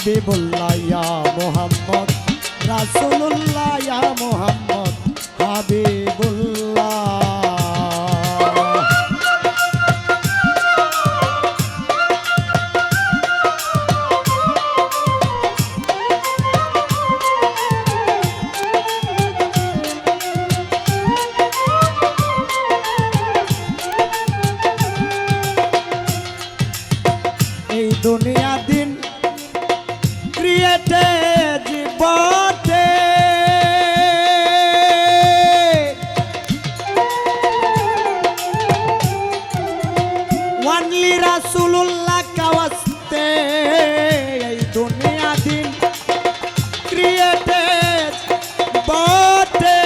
হাবিবুল্লাহ ইয়া মুহাম্মদ রাসূলুল্লাহ ইয়া মুহাম্মদ হাবিবুল্লাহ। এই দুনিয়া দিন ক্রিয়েটেড বটে, ওয়ানলি রাসূলুল্লাহ কাওয়াস্তে। এই দুনিয়া দিন ক্রিয়েটেড বটে,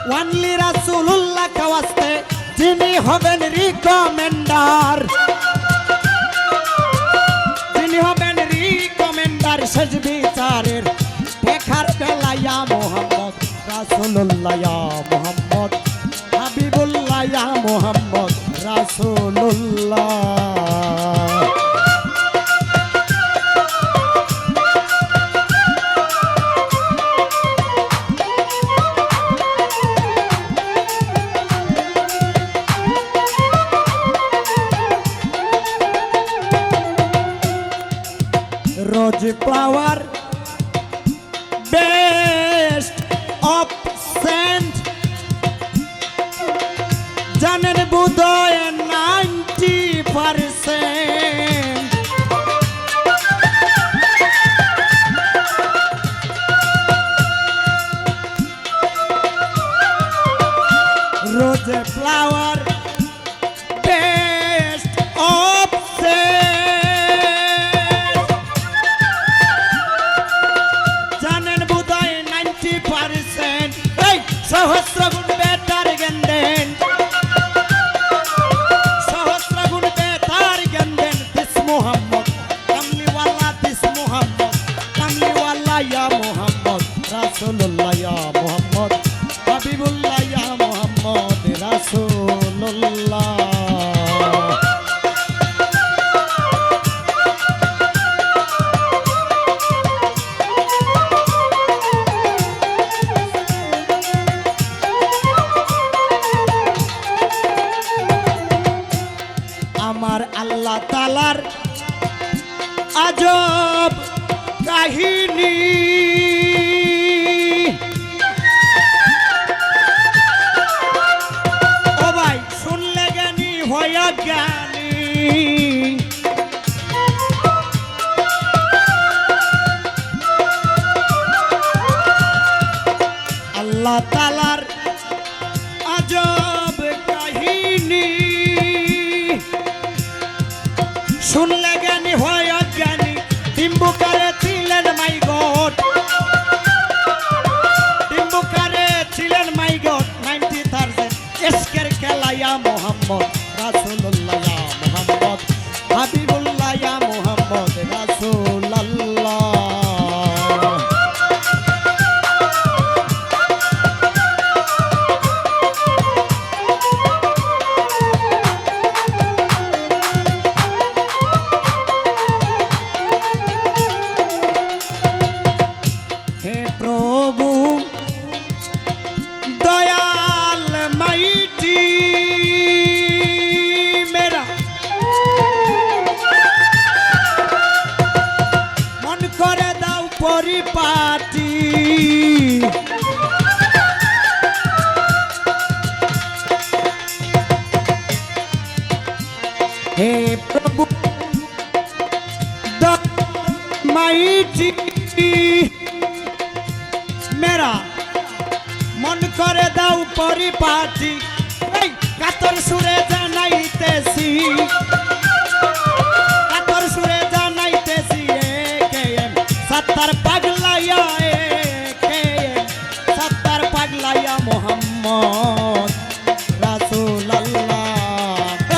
ওয়ানলি রাসূলুল্লাহ কাওয়াস্তে, যিনি হবেন রিকমেন্ডার, যিনি হবেন রিকমেন্ডার শেষ বিচারের দেখার বেলা ইয়া মুহাম্মদ রাসূলুল্লাহ ইয়া মুহাম্মদ হাবিবুল্লাহ ইয়া Muhammad Rasulullah. Rose flower best of scent, জানেন বোধহয় 90%। Rose flower best of scent, জানেন বোধহয় 90%। এই সহস্র গুণ বেটার জ্ঞান দেন, সহস্র গুণ বেটার জ্ঞান দেন দিস মুহাম্মদ কামলিওয়ালা, দিস মুহাম্মদ কামলিওয়ালা ইয়া মুহাম্মদ রাসূলুল্লাহ ইয়া মুহাম্মদ হাবিবুল্লাহ ইয়া মুহাম্মদ রাসূলুল্লাহ। আমার আল্লাহ তাআলার আজব কাহিনী, ও ভাই শুনলে জ্ঞানী হয়া জ্ঞানী। আল্লাহ তাআলার আজব কাহিনী শুনলে জ্ঞানী হয় অজ্ঞানী। টিম্বুকারে ছিলেন মাই গড, টিম্বুকারে ছিলেন মাই গড 90,000। এসকের খেলা ইয়া মুহাম্মদ রাসূলুল্লাহ ইয়া মুহাম্মদ হাবিবুল্লাহ ইয়া মুহাম্মদ রাসূলুল্লাহ। হে প্রভু দয়াল মাইটি মেরা, মন করে দাও পরিপাটি। হে প্রভু মাইটি মেরা, মন করে দাও পরিপাটি। এই কাতর সুরে জানাইতেছি, কাতর সুরে জানাইতেছি একেএম সত্তার পাগলাইয়া, একেএম সত্তার পাগলাইয়া মুহাম্মদ রাসূলুল্লাহ।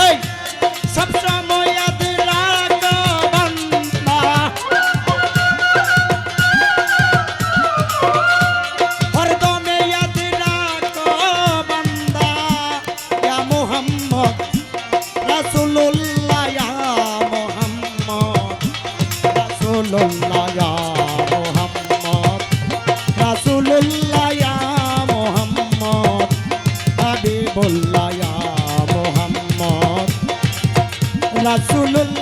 এই সবসময় ইয়াদ রাখো বান্দা, হরদমে ইয়াদ রাখো বান্দা ইয়া মুহাম্মদ রাসূল রাসূলুল্লাহ ইয়া মুহাম্মদ রাসূলুল্লাহ ইয়া মুহাম্মদ রাসূলুল্লাহ ইয়া মুহাম্মদ হাবিবুল্লাহ ইয়া মুহাম্মদ রাসূলুল্লাহ